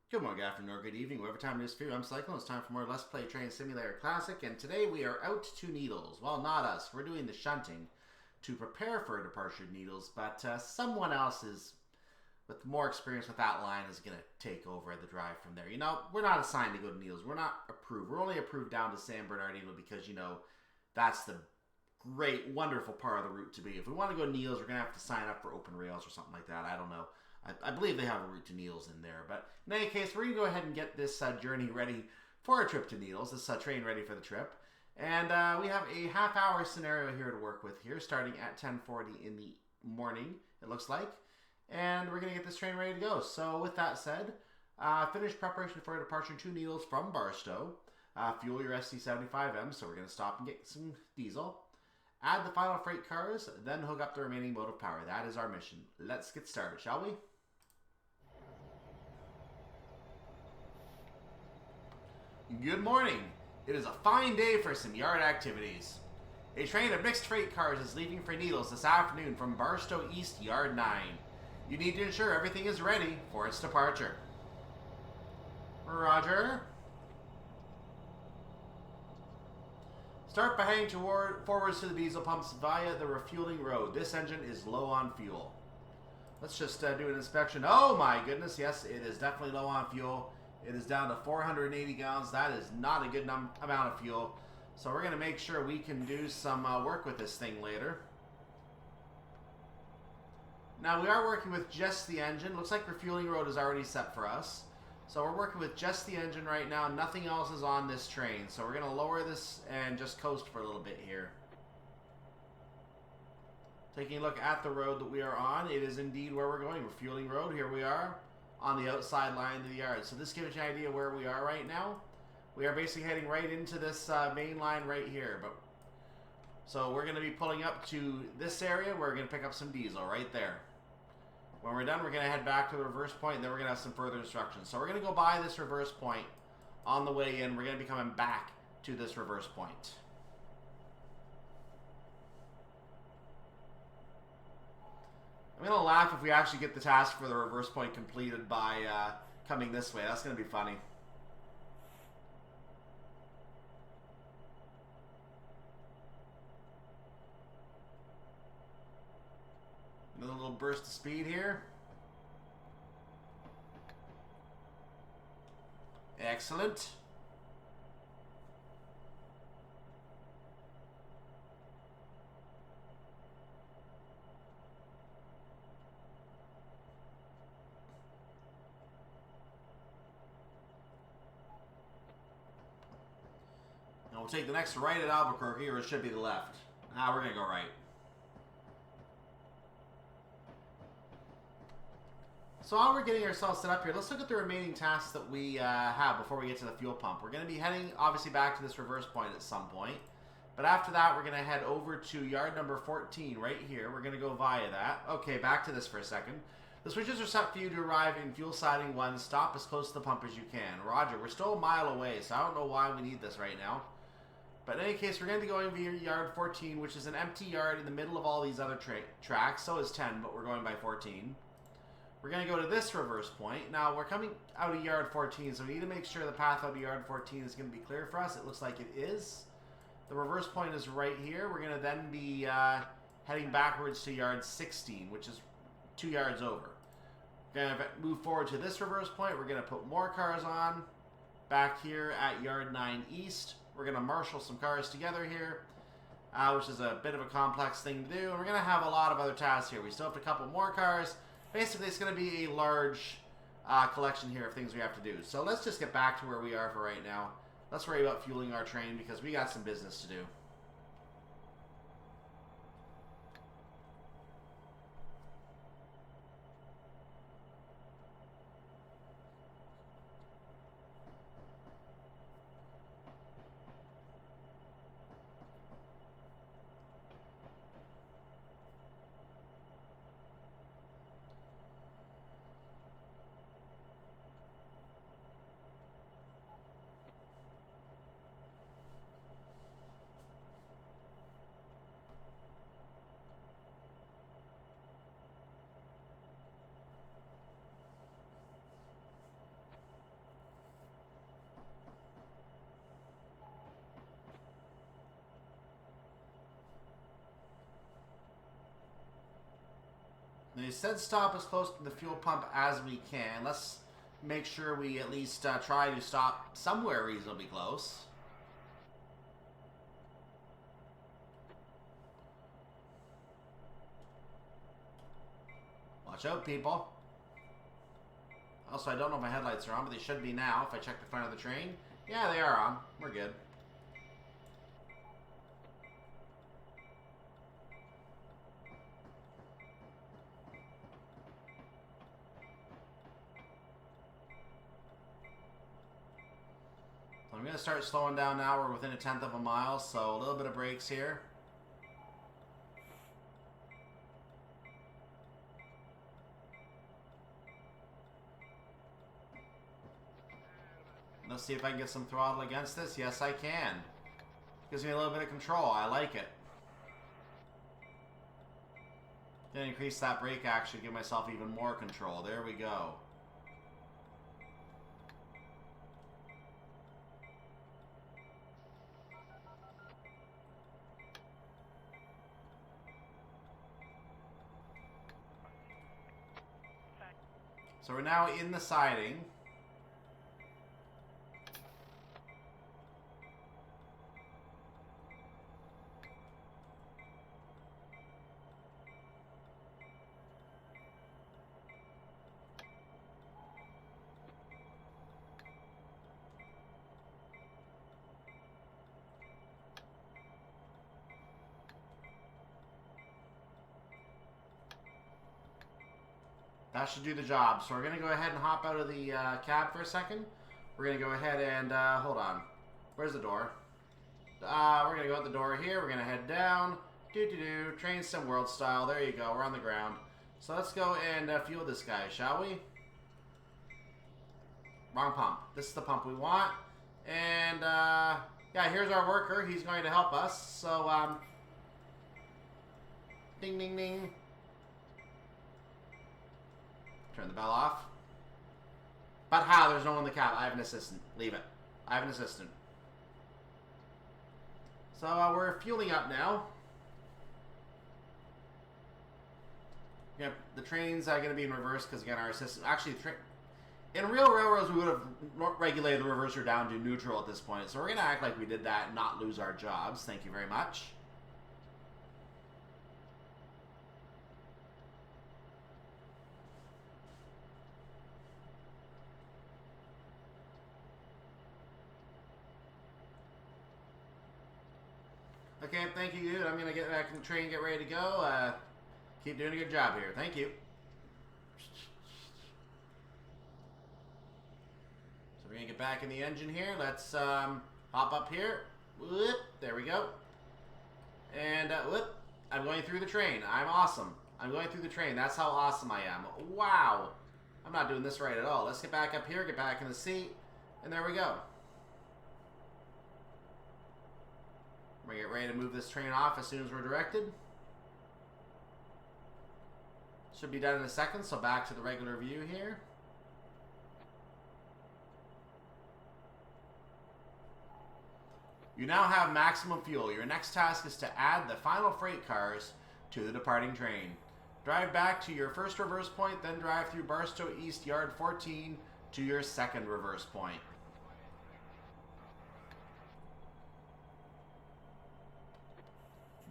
Good morning, good afternoon, or good evening, whatever time it is for you. I'm Cyclone. It's time for more Let's Play Train Simulator Classic, and today we are out to Needles. Well, not us. We're doing the shunting to prepare for departure to Needles, but someone else is, with more experience with that line, is going to take over the drive from there. You know, we're not assigned to go to Needles. We're not approved. We're only approved down to San Bernardino because, you know, that's the great, wonderful part of the route to be. If we want to go to Needles, we're going to have to sign up for open rails or something like that. I don't know. I believe they have a route to Needles in there. But in any case, we're going to go ahead and get this journey ready for a trip to Needles, this train ready for the trip. And we have a half-hour scenario here to work with here, starting at 10:40 in the morning, it looks like. And we're going to get this train ready to go. So with that said, finish preparation for departure to Needles from Barstow. Fuel your SC75M, so we're going to stop and get some diesel. Add the final freight cars, then hook up the remaining mode of power. That is our mission. Let's get started, shall we? Good morning. It is a fine day for some yard activities. A train of mixed freight cars is leaving for Needles this afternoon from Barstow East Yard 9. You need to ensure everything is ready for its departure. Roger. Start by heading forwards to the diesel pumps via the refueling road. This engine is low on fuel. Let's just do an inspection. Oh my goodness, yes, it is definitely low on fuel. It is down to 480 gallons. That is not a good amount of fuel. So we're going to make sure we can do some work with this thing later. Now we are working with just the engine. Looks like refueling road is already set for us. So we're working with just the engine right now. Nothing else is on this train. So we're going to lower this and just coast for a little bit here. Taking a look at the road that we are on, it is indeed where we're going. Refueling road, here we are on the outside line of the yard. So this gives you an idea where we are right now. We are basically heading right into this main line right here. So we're going to be pulling up to this area. We're going to pick up some diesel right there. When we're done, we're going to head back to the reverse point, and then we're going to have some further instructions. So we're going to go by this reverse point on the way in. We're going to be coming back to this reverse point. I'm going to laugh if we actually get the task for the reverse point completed by coming this way. That's going to be funny. Another little burst of speed here. Excellent. And we'll take the next right at Albuquerque, or it should be the left. We're going to go right. So while we're getting ourselves set up here, let's look at the remaining tasks that we have before we get to the fuel pump. We're going to be heading, obviously, back to this reverse point at some point. But after that, we're going to head over to yard number 14 right here. We're going to go via that. Okay, back to this for a second. The switches are set for you to arrive in fuel siding 1. Stop as close to the pump as you can. Roger, we're still a mile away, so I don't know why we need this right now. But in any case, we're going to be going via yard 14, which is an empty yard in the middle of all these other tracks. So is 10, but we're going by 14. We're going to go to this reverse point. Now, we're coming out of yard 14, so we need to make sure the path out of yard 14 is going to be clear for us. It looks like it is. The reverse point is right here. We're going to then be heading backwards to yard 16, which is 2 yards over. We're going to move forward to this reverse point. We're going to put more cars on back here at yard 9 east. We're going to marshal some cars together here, which is a bit of a complex thing to do. And we're going to have a lot of other tasks here. We still have a couple more cars. Basically, it's going to be a large collection here of things we have to do. So let's just get back to where we are for right now. Let's worry about fueling our train because we got some business to do. they said stop as close to the fuel pump as we can. Let's make sure we at least try to stop somewhere reasonably close. Watch out, people. Also, I don't know if my headlights are on, but they should be now if I check the front of the train. Yeah, they are on. We're good. I'm going to start slowing down now. We're within 1/10 of a mile, so a little bit of brakes here. Let's see if I can get some throttle against this. Yes, I can. Gives me a little bit of control. I like it. Gonna increase that brake action, give myself even more control. There we go. So we're now in the siding. That should do the job. So we're going to go ahead and hop out of the cab for a second. We're going to go ahead and, hold on. Where's the door? We're going to go out the door here. We're going to head down. Train sim world style. There you go. We're on the ground. So let's go and fuel this guy, shall we? Wrong pump. This is the pump we want. And, yeah, here's our worker. He's going to help us. So, ding, ding, ding. Turn the bell off. But how? There's no one in the cab. I have an assistant. Leave it. I have an assistant. So we're fueling up now. Yeah, the train's going to be in reverse because, again, our assistant... Actually, in real railroads, we would have regulated the reverser down to neutral at this point. So we're going to act like we did that and not lose our jobs. Thank you very much. Okay, thank you, dude. I'm going to get back in the train, get ready to go. Keep doing a good job here. Thank you. So we're going to get back in the engine here. Let's hop up here. Whoop, there we go. And whoop, I'm going through the train. I'm awesome. I'm going through the train. That's how awesome I am. Wow. I'm not doing this right at all. Let's get back up here, get back in the seat, and there we go. We're going to get ready to move this train off as soon as we're directed. Should be done in a second, so back to the regular view here. You now have maximum fuel. Your next task is to add the final freight cars to the departing train. Drive back to your first reverse point, then drive through Barstow East Yard 14 to your second reverse point.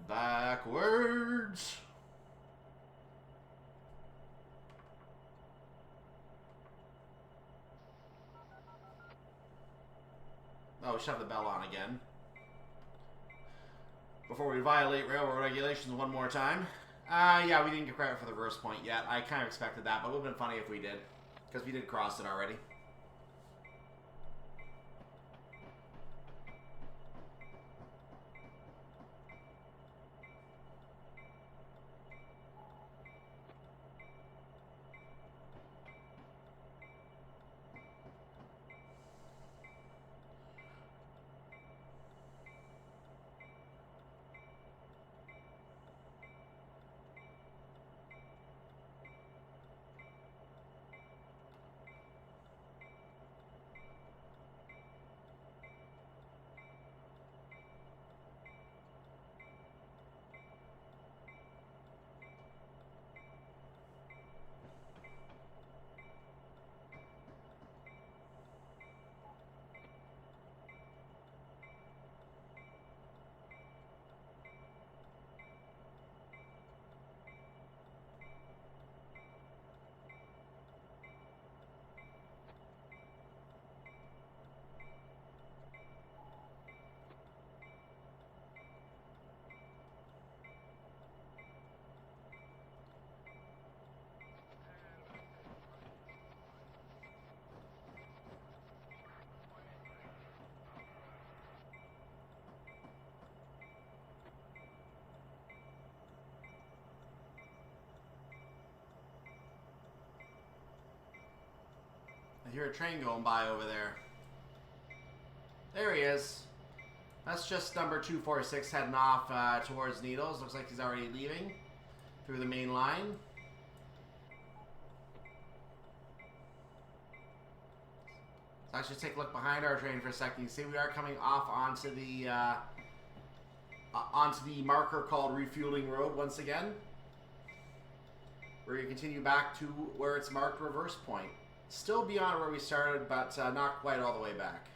Backwards. Oh, we should have the bell on again. Before we violate railroad regulations one more time. Yeah, we didn't get credit for the reverse point yet. I kind of expected that, but it would have been funny if we did. Because we did cross it already. hear a train going by over there. There he is. That's just number 246 heading off towards Needles. Looks like he's already leaving through the main line. Let's actually take a look behind our train for a second. You see we are coming off onto the marker called Refueling Road once again. We're going to continue back to where it's marked reverse point. Still beyond where we started, but not quite all the way back.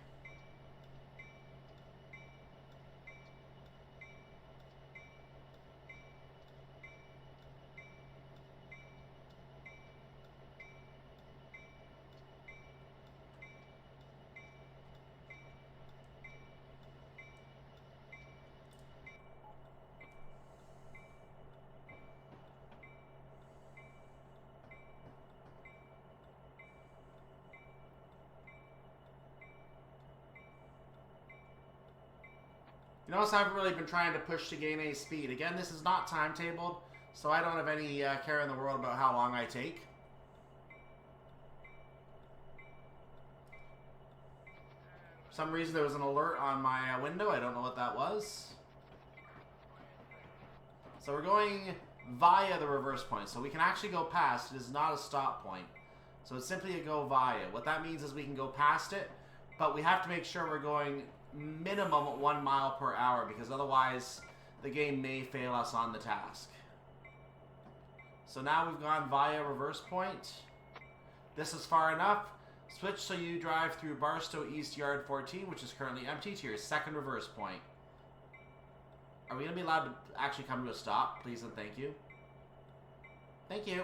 You notice I haven't really been trying to push to gain any speed. Again, this is not timetabled, so I don't have any care in the world about how long I take. For some reason there was an alert on my window. I don't know what that was. So we're going via the reverse point. So we can actually go past. It is not a stop point. So it's simply a go via. What that means is we can go past it, but we have to make sure we're going minimum 1 mile per hour, because otherwise the game may fail us on the task. So now we've gone via reverse point. This is far enough. Switch so you drive through Barstow East Yard 14, which is currently empty, to your second reverse point. Are we going to be allowed to actually come to a stop? Please and thank you. Thank you.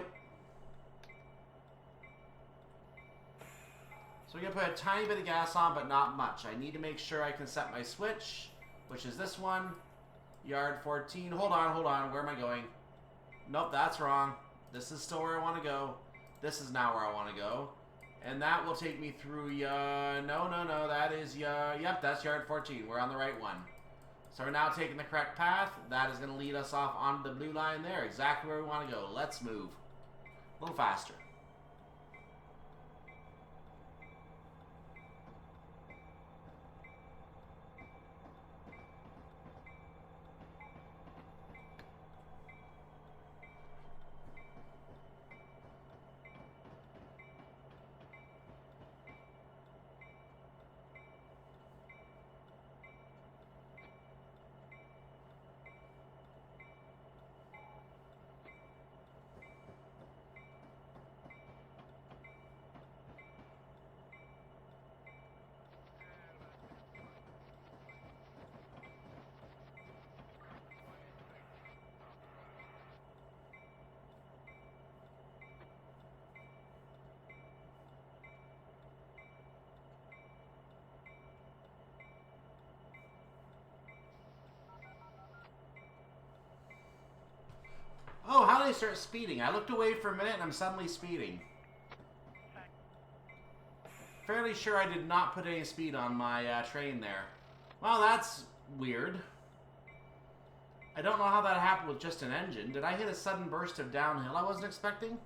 So we're going to put a tiny bit of gas on, but not much. I need to make sure I can set my switch, which is this one. Yard 14. Hold on. Where am I going? Nope, that's wrong. This is still where I want to go. This is now where I want to go. And that will take me through, no, that is, yep, that's Yard 14. We're on the right one. So we're now taking the correct path. That is going to lead us off onto the blue line there. Exactly where we want to go. Let's move. A little faster. Oh, how did I start speeding? I looked away for a minute and I'm suddenly speeding. Fairly sure I did not put any speed on my train there. Well, that's weird. I don't know how that happened with just an engine. Did I hit a sudden burst of downhill I wasn't expecting?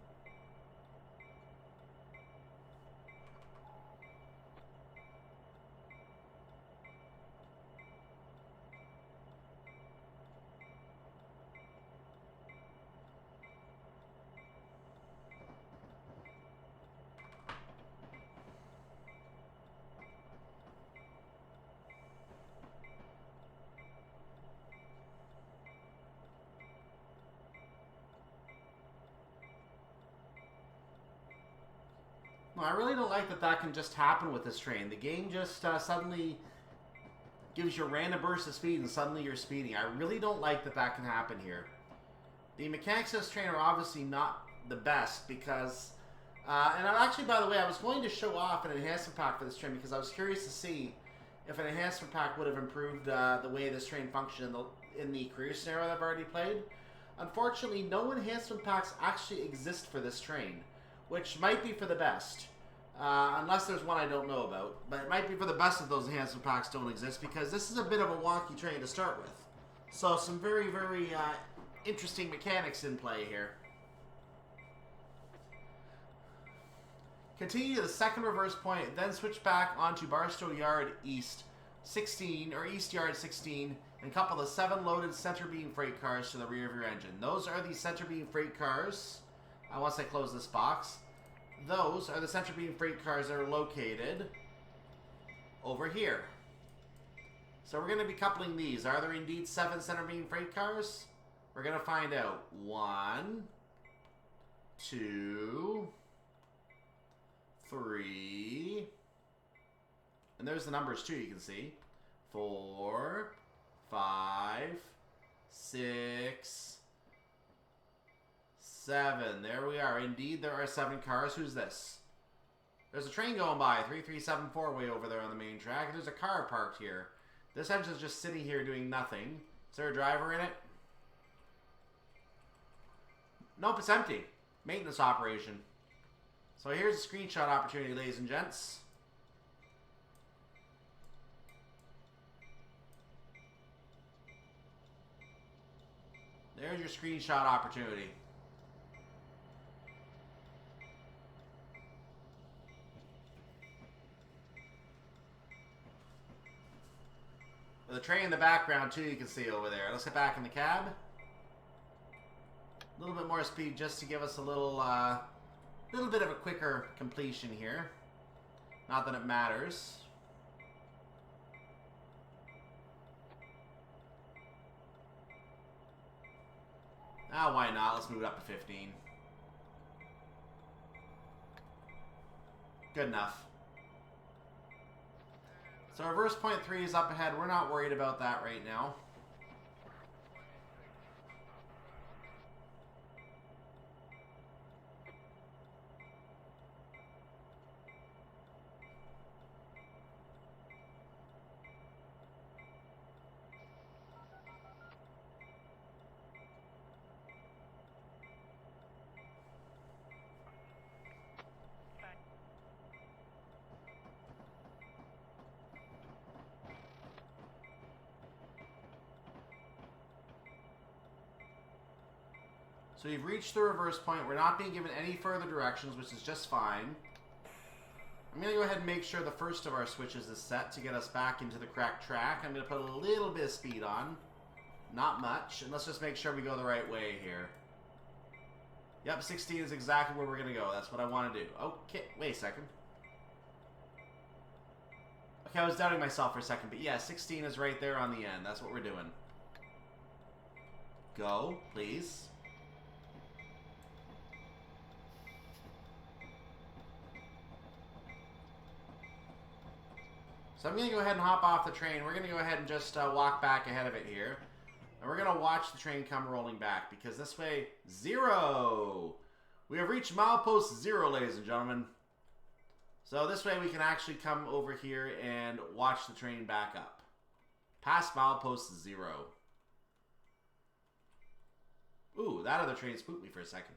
I really don't like that that can just happen with this train. The game just suddenly gives you a random burst of speed and suddenly you're speeding. I really don't like that that can happen here. The mechanics of this train are obviously not the best because... and actually, by the way, I was going to show off an enhancement pack for this train because I was curious to see if an enhancement pack would have improved the way this train functioned in the career scenario that I've already played. Unfortunately, no enhancement packs actually exist for this train, which might be for the best. Unless there's one I don't know about. But it might be for the best if those enhancement packs don't exist, because this is a bit of a wonky train to start with. So some very, very interesting mechanics in play here. Continue to the second reverse point, then switch back onto Barstow Yard East 16, or East Yard 16, and couple the 7 loaded center beam freight cars to the rear of your engine. Those are the center beam freight cars. Once I close this box, those are the center beam freight cars that are located over here. So we're going to be coupling these. Are there indeed 7 center beam freight cars? We're going to find out. 1, 2, 3, and there's the numbers too, you can see. 4, 5, 6, 7. There we are. Indeed, there are 7 cars. Who's this? There's a train going by. 3374 way over there on the main track. There's a car parked here. This engine's just sitting here doing nothing. Is there a driver in it? Nope, it's empty. Maintenance operation. So here's a screenshot opportunity, ladies and gents. There's your screenshot opportunity. With a train in the background too, you can see over there. Let's get back in the cab. A little bit more speed just to give us a little bit of a quicker completion here. Not that it matters. Why not? Let's move it up to 15. Good enough. So reverse point 3 is up ahead. We're not worried about that right now. So you've reached the reverse point. We're not being given any further directions, which is just fine. I'm going to go ahead and make sure the first of our switches is set to get us back into the correct track. I'm going to put a little bit of speed on. Not much. And let's just make sure we go the right way here. Yep, 16 is exactly where we're going to go. That's what I want to do. Okay, wait a second. Okay, I was doubting myself for a second. But yeah, 16 is right there on the end. That's what we're doing. Go, please. So I'm going to go ahead and hop off the train. We're going to go ahead and just walk back ahead of it here. And we're going to watch the train come rolling back. Because this way, 0. We have reached milepost 0, ladies and gentlemen. So this way we can actually come over here and watch the train back up. Past milepost 0. Ooh, that other train spooked me for a second.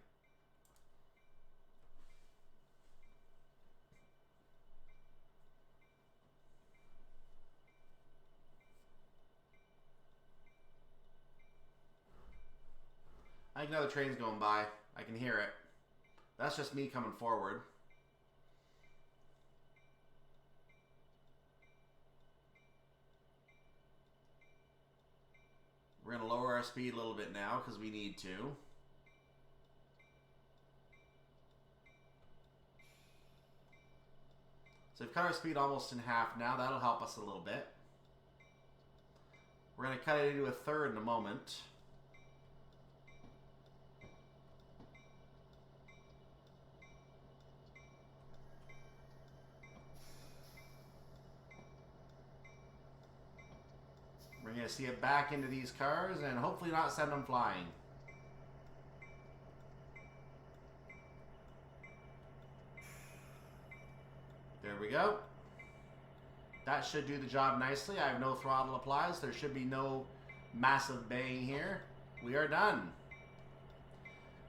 I think another train's going by. I can hear it. That's just me coming forward. We're going to lower our speed a little bit now because we need to. So we've cut our speed almost in half now. That'll help us a little bit. We're going to cut it into a third in a moment. We're going to see it back into these cars and hopefully not send them flying. There we go. That should do the job nicely. I have no throttle applied, so there should be no massive bang here. We are done.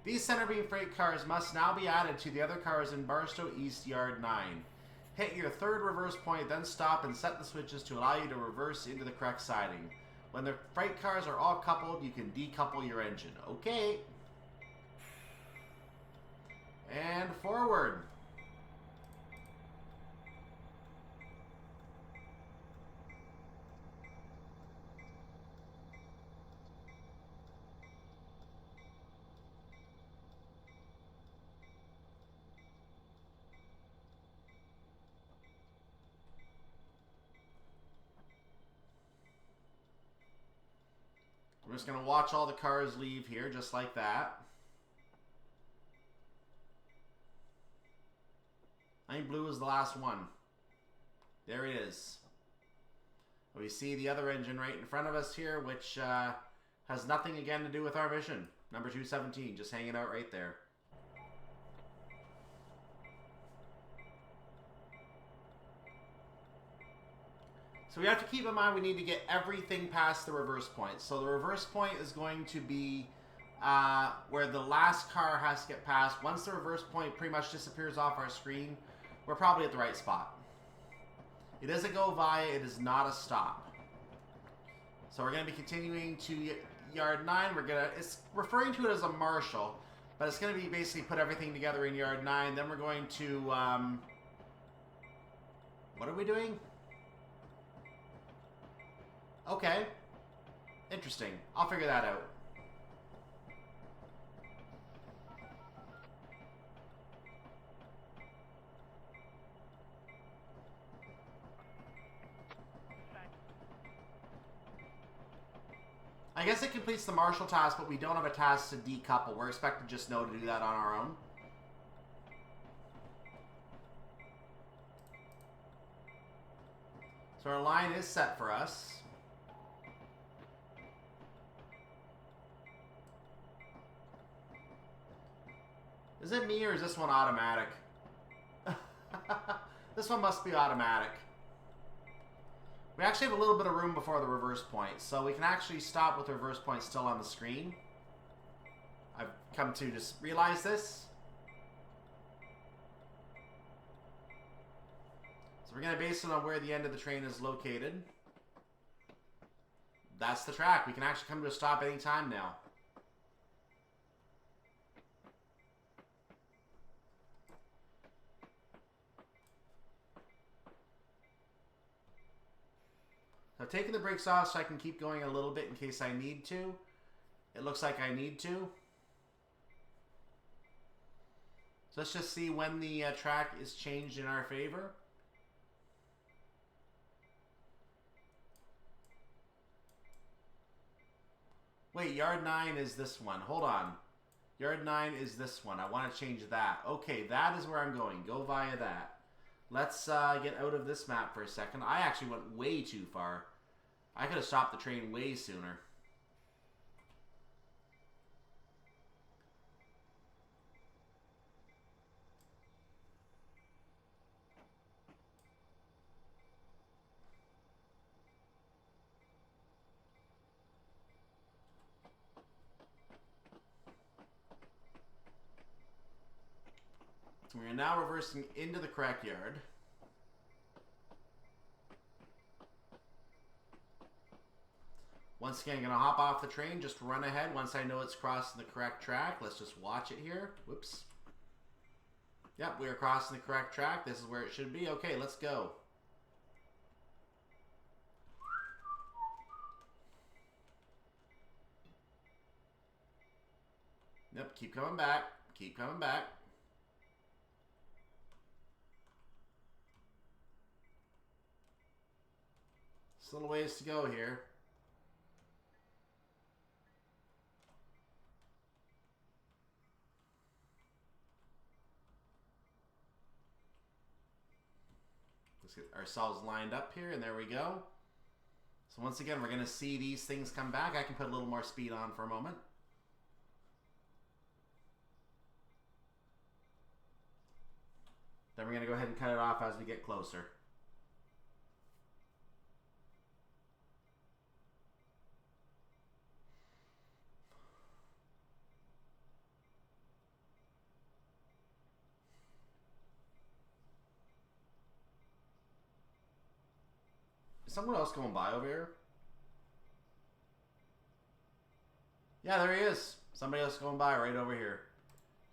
These center beam freight cars must now be added to the other cars in Barstow East Yard 9. Hit your third reverse point, then stop and set the switches to allow you to reverse into the correct siding. When the freight cars are all coupled, you can decouple your engine. Okay. And forward. We're just going to watch all the cars leave here, just like that. I think blue is the last one. There he is. We see the other engine right in front of us here, which has nothing again to do with our mission. Number 217, just hanging out right there. So we have to keep in mind we need to get everything past the reverse point. So the reverse point is going to be where the last car has to get past. Once the reverse point pretty much disappears off our screen, we're probably at the right spot. It is a go via, it is not a stop. So we're going to be continuing to yard 9. It's referring to it as a marshal, but it's going to be basically put everything together in yard 9. Then we're going to, what are we doing? Okay. Interesting. I'll figure that out. I guess it completes the marshal task, but we don't have a task to decouple. We're expected to just know to do that on our own. So our line is set for us. Is it me or is this one automatic? This one must be automatic. We actually have a little bit of room before the reverse point, so we can actually stop with the reverse point still on the screen. I've come to just realize this. So we're going to base it on where the end of the train is located. That's the track. We can actually come to a stop anytime now. I've taken the brakes off so I can keep going a little bit in case I need to. It looks like I need to. So let's just see when the track is changed in our favor. Wait, yard 9 is this one. Hold on. Yard 9 is this one. I want to change that. Okay, that is where I'm going. Go via that. Let's get out of this map for a second. I actually went way too far. I could have stopped the train way sooner. We are now reversing into the correct yard. Once again, I'm going to hop off the train, just run ahead once I know it's crossing the correct track. Let's just watch it here. Whoops. Yep, we are crossing the correct track. This is where it should be. Okay, let's go. Yep, keep coming back. Keep coming back. Just a little ways to go here. Let's get ourselves lined up here, and there we go. So once again, we're going to see these things come back. I can put a little more speed on for a moment. Then we're going to go ahead and cut it off as we get closer. Is someone else going by over here? Yeah, there he is. Somebody else going by right over here.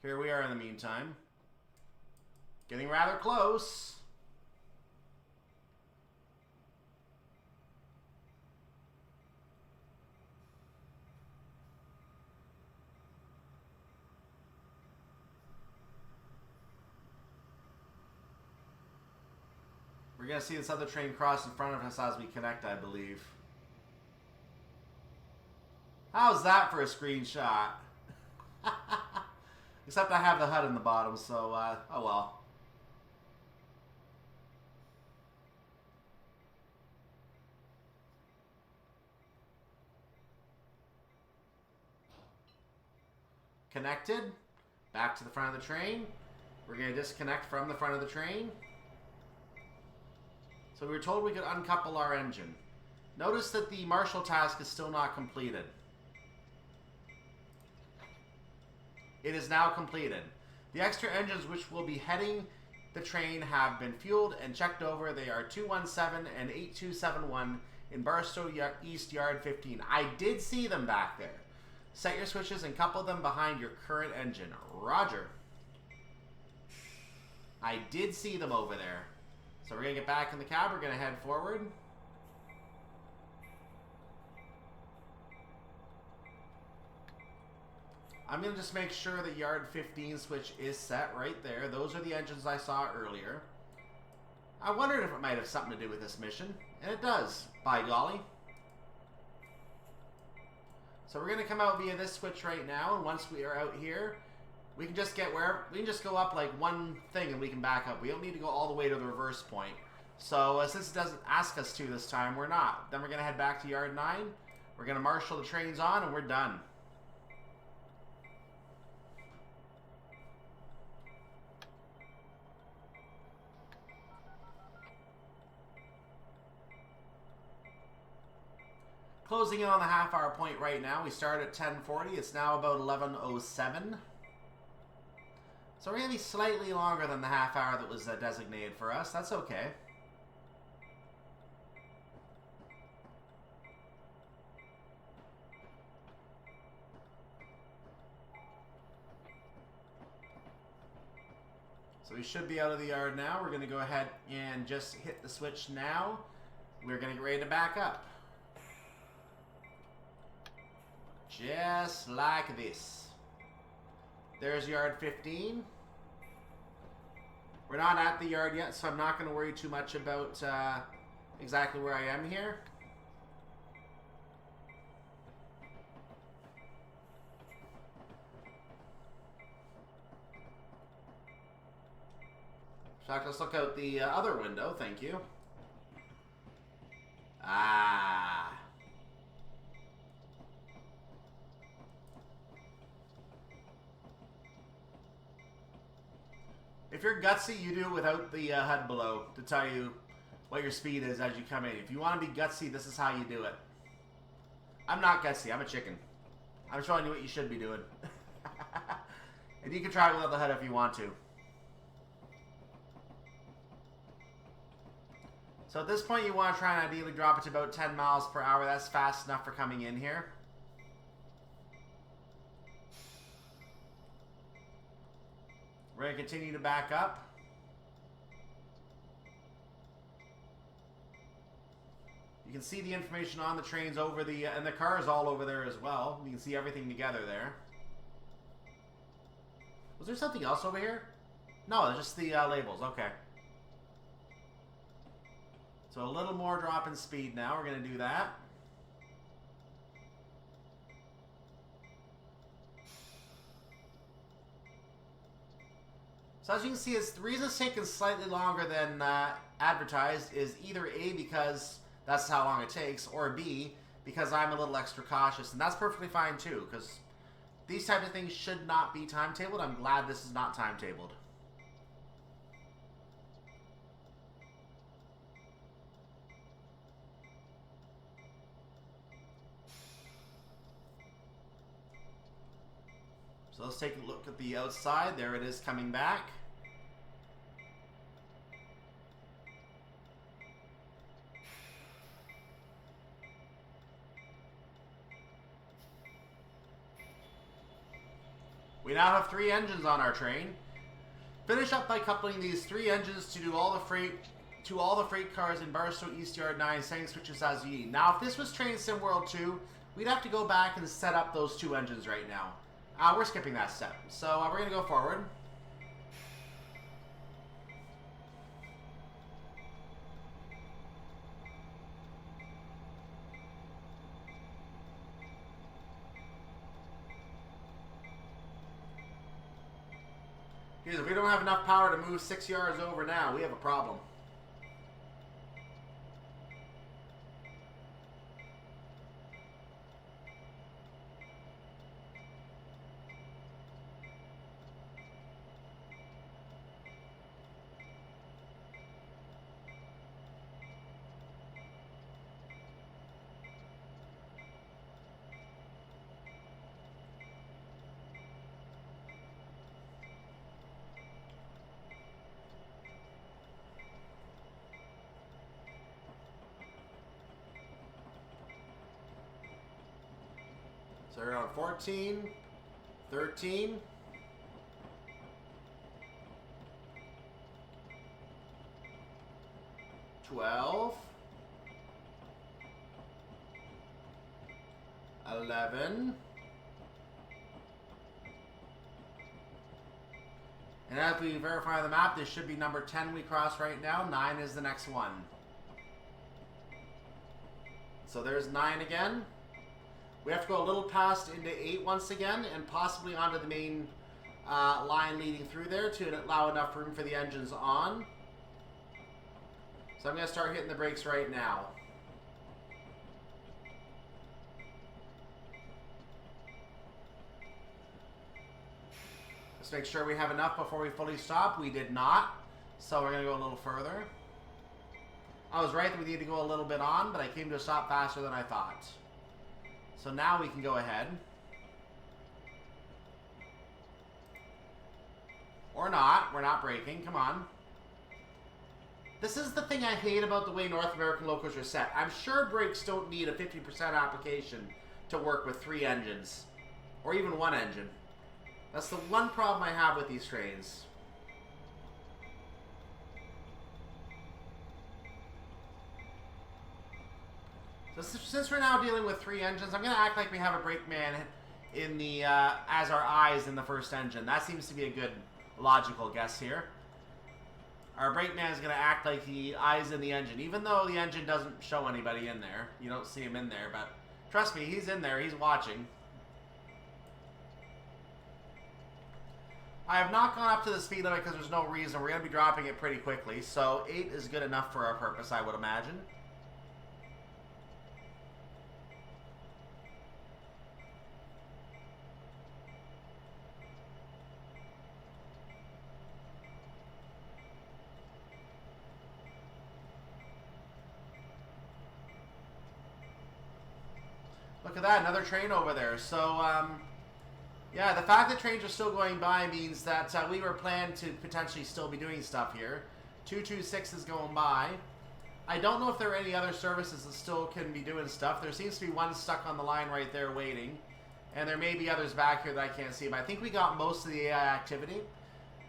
Here we are in the meantime. Getting rather close. We're going to see this other train cross in front of us as we connect, I believe. How's that for a screenshot? Except I have the HUD in the bottom, so, oh well. Connected. Back to the front of the train. We're going to disconnect from the front of the train. So we were told we could uncouple our engine. Notice that the marshal task is still not completed. It is now completed. The extra engines which will be heading the train have been fueled and checked over. They are 217 and 8271 in Barstow East Yard 15. I did see them back there. Set your switches and couple them behind your current engine. Roger. I did see them over there. So we're going to get back in the cab. We're going to head forward. I'm going to just make sure that Yard 15 switch is set right there. Those are the engines I saw earlier. I wondered if it might have something to do with this mission. And it does, by golly. So we're going to come out via this switch right now, and once we are out here, we can just get where we can just go up like one thing and we can back up. We don't need to go all the way to the reverse point. So since it doesn't ask us to this time, we're not. Then we're going to head back to Yard 9. We're going to marshal the trains on, and we're done. Closing in on the half-hour point right now. We start at 10:40. It's now about 11:07. So we're going to be slightly longer than the half hour that was designated for us. That's okay. So we should be out of the yard now. We're going to go ahead and just hit the switch now. We're going to get ready to back up. Just like this. There's Yard 15. We're not at the yard yet, so I'm not going to worry too much about exactly where I am here. In fact, let's look out the other window. Thank you. Ah. If you're gutsy, you do it without the HUD below to tell you what your speed is as you come in. If you want to be gutsy, this is how you do it. I'm not gutsy. I'm a chicken. I'm showing you what you should be doing. And you can try it without the HUD if you want to. So at this point, you want to try and ideally drop it to about 10 miles per hour. That's fast enough for coming in here. We're going to continue to back up. You can see the information on the trains over the, and the cars all over there as well. You can see everything together there. Was there something else over here? No, just the labels. Okay. So a little more drop in speed now. We're going to do that. So as you can see, the reason it's taken slightly longer than advertised is either A, because that's how long it takes, or B, because I'm a little extra cautious. And that's perfectly fine too, because these types of things should not be timetabled. I'm glad this is not timetabled. So let's take a look at the outside. There it is coming back. We now have 3 engines on our train. Finish up by coupling these 3 engines to all the freight cars in Barstow East Yard 9, setting switches as you need. Now, if this was Train Sim World 2, we'd have to go back and set up those 2 engines right now. We're skipping that step. So we're going to go forward. Because if we don't have enough power to move 6 yards over now, we have a problem. So we're on 14, 13, 12, 11, and as we verify the map, this should be number 10 we cross right now. 9 is the next one. So there's 9 again. We have to go a little past into 8 once again, and possibly onto the main line leading through there to allow enough room for the engines on. So I'm going to start hitting the brakes right now. Let's make sure we have enough before we fully stop. We did not, so we're going to go a little further. I was right that we need to go a little bit on, but I came to a stop faster than I thought. So now we can go ahead. Or not. We're not braking. Come on. This is the thing I hate about the way North American locos are set. I'm sure brakes don't need a 50% application to work with 3 engines. Or even 1 engine. That's the one problem I have with these trains. So since we're now dealing with 3 engines, I'm going to act like we have a brakeman in the as our eyes in the first engine. That seems to be a good logical guess here. Our brakeman is going to act like the eyes in the engine, even though the engine doesn't show anybody in there. You don't see him in there, but trust me, he's in there. He's watching. I have not gone up to the speed limit because there's no reason. We're going to be dropping it pretty quickly, so 8 is good enough for our purpose, I would imagine. Look at that, another train over there. So, yeah, the fact that trains are still going by means that we were planned to potentially still be doing stuff here. 226 is going by. I don't know if there are any other services that still can be doing stuff. There seems to be one stuck on the line right there waiting. And there may be others back here that I can't see. But I think we got most of the AI activity.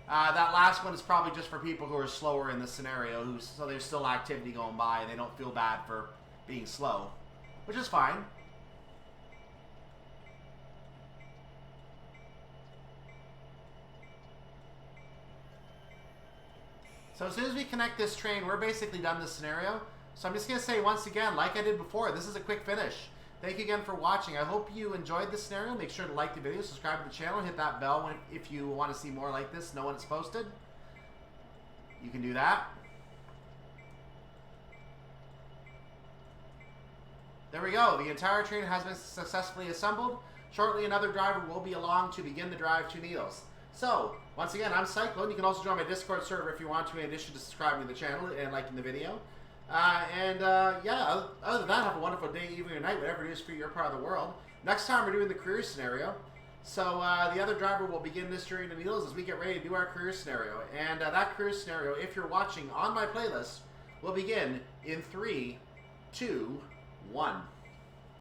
That last one is probably just for people who are slower in this scenario. So there's still activity going by. And they don't feel bad for being slow. Which is fine. So as soon as we connect this train, we're basically done this scenario. So I'm just going to say once again, like I did before, this is a quick finish. Thank you again for watching. I hope you enjoyed this scenario. Make sure to like the video, subscribe to the channel, hit that bell if you want to see more like this, know when it's posted. You can do that. There we go. The entire train has been successfully assembled. Shortly, another driver will be along to begin the drive to Needles. So, once again, I'm Cyclone. You can also join my Discord server if you want to, in addition to subscribing to the channel and liking the video. Yeah, other than that, have a wonderful day, evening, or night, whatever it is for your part of the world. Next time, we're doing the career scenario. So, the other driver will begin this journey to Needles as we get ready to do our career scenario. And that career scenario, if you're watching on my playlist, will begin in 3, 2, 1.